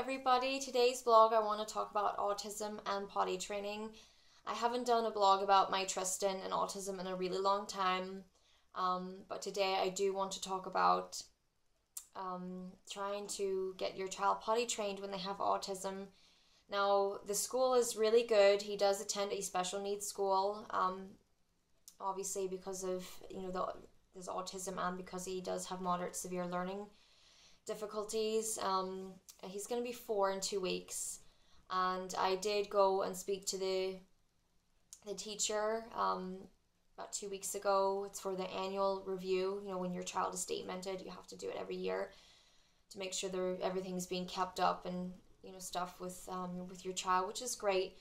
everybody. Today's vlog I want to talk about autism and potty training. I haven't done a vlog about my Tristan and autism in a really long time, but today I do want to talk about trying to get your child potty trained when they have autism. Now, the school is really good. He does attend a special needs school, obviously because of, his autism and because he does have moderate severe learning difficulties. He's going to be 4 in 2 weeks, and I did go and speak to the teacher about 2 weeks ago. It's for the annual review. When your child is statemented, you have to do it every year to make sure everything's being kept up and stuff with your child, which is great.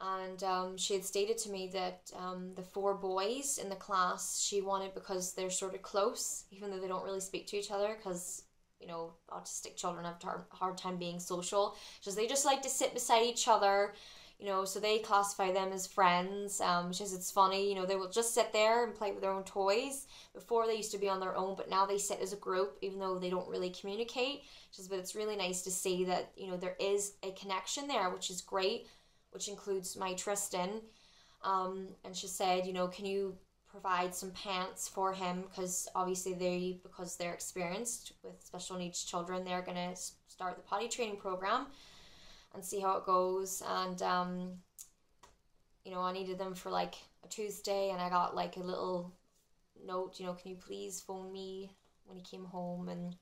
And she had stated to me that the 4 boys in the class she wanted, because they're sort of close, even though they don't really speak to each other, because autistic children have a hard time being social. They just like to sit beside each other, so they classify them as friends, which is, it's funny, they will just sit there and play with their own toys. Before they used to be on their own, but now they sit as a group, even though they don't really communicate. But it's really nice to see that, there is a connection there, which is great, which includes my Tristan. And she said, can you provide some pants for him, because obviously because they're experienced with special needs children, they're going to start the potty training program and see how it goes. And I needed them for like a Tuesday, and I got like a little note, can you please phone me when he came home. And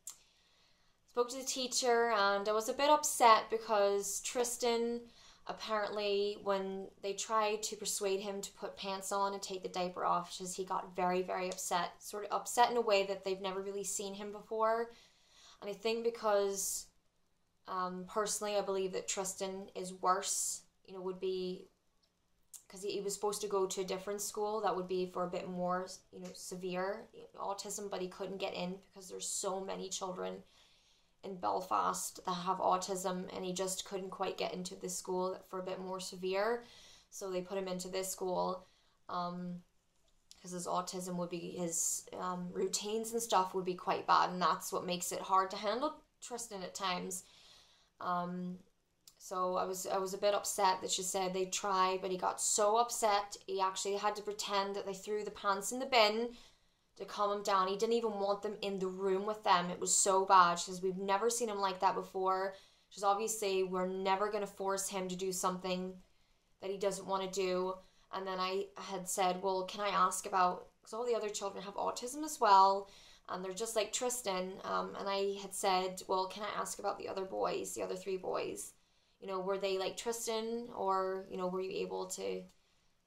spoke to the teacher, and I was a bit upset because Tristan, apparently, when they tried to persuade him to put pants on and take the diaper off, he got very, very upset. Sort of upset in a way that they've never really seen him before. And I think because, personally, I believe that Tristan is worse, would be, because he was supposed to go to a different school that would be for a bit more, severe autism, but he couldn't get in because there's so many children in Belfast that have autism, and he just couldn't quite get into this school for a bit more severe. So they put him into this school because his autism would be, his routines and stuff would be quite bad, and that's what makes it hard to handle Tristan at times. So I was a bit upset that she said they tried, but he got so upset he actually had to pretend that they threw the pants in the bin to calm him down. He didn't even want them in the room with them. It was so bad. She says, we've never seen him like that before. She says, obviously, we're never going to force him to do something that he doesn't want to do. And then I had said, well, can I ask about, because all the other children have autism as well, and they're just like Tristan. And I had said, well, can I ask about the other boys, the other 3 boys? Were they like Tristan, or, were you able to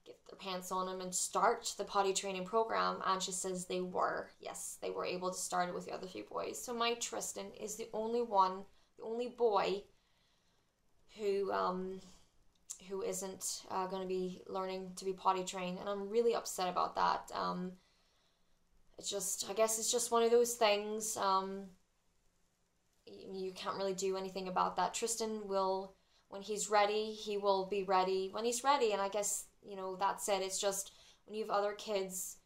get their pants on him and start the potty training program? And she says they were. Yes, they were able to start it with the other 3 boys. So my Tristan is the only boy who isn't going to be learning to be potty trained, and I'm really upset about that. I guess it's just one of those things. You can't really do anything about that. Tristan will, when he's ready, he will be ready when he's ready. And I guess, that's it. It's just when you have other kids,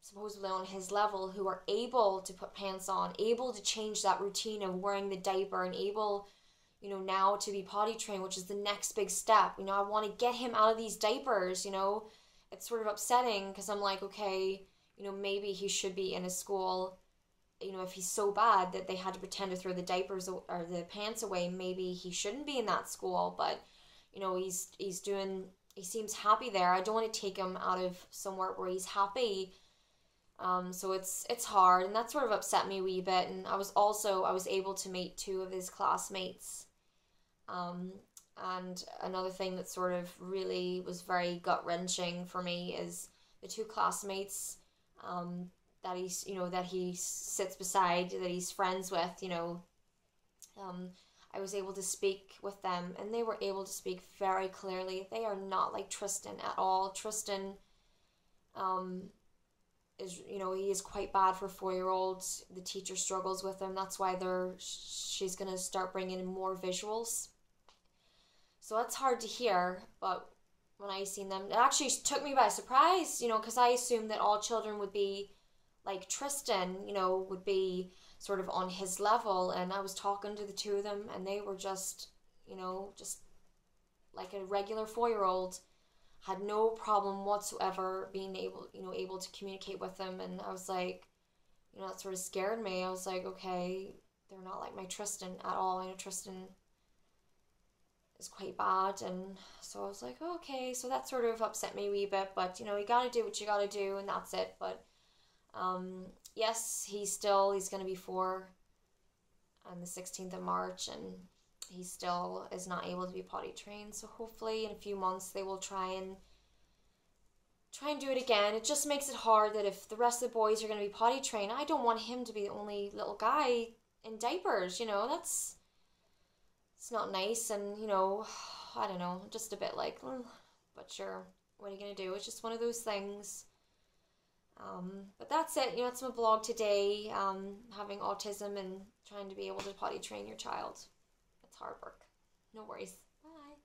supposedly on his level, who are able to put pants on, able to change that routine of wearing the diaper, and able, now to be potty trained, which is the next big step. I want to get him out of these diapers, It's sort of upsetting, because I'm like, okay, maybe he should be in a school, if he's so bad that they had to pretend to throw the diapers or the pants away, maybe he shouldn't be in that school. But he seems happy there. I don't want to take him out of somewhere where he's happy. So it's hard, and that sort of upset me a wee bit. And I was able to meet 2 of his classmates. And another thing that sort of really was very gut-wrenching for me is the 2 classmates that he sits beside, that he's friends with. I was able to speak with them, and they were able to speak very clearly. They are not like Tristan at all. Tristan is, he is quite bad for 4-year-olds. The teacher struggles with him. That's why she's going to start bringing in more visuals. So that's hard to hear, but when I seen them, it actually took me by surprise, because I assumed that all children would be like Tristan, would be sort of on his level. And I was talking to the two of them, and they were just, just like a regular 4-year-old, had no problem whatsoever being able to communicate with them. And I was like, that sort of scared me. I was like, okay, they're not like my Tristan at all. I know Tristan is quite bad, and so I was like, oh, okay, so that sort of upset me a wee bit, but you gotta do what you gotta do, and that's it. But yes, he's going to be 4 on the 16th of March, and he still is not able to be potty trained, so hopefully in a few months they will try and do it again. It just makes it hard that if the rest of the boys are going to be potty trained, I don't want him to be the only little guy in diapers, it's not nice. And I don't know, just a bit like, but sure, what are you gonna do? It's just one of those things. But that's it. It's my blog today. Having autism and trying to be able to potty train your child. It's hard work. No worries. Bye.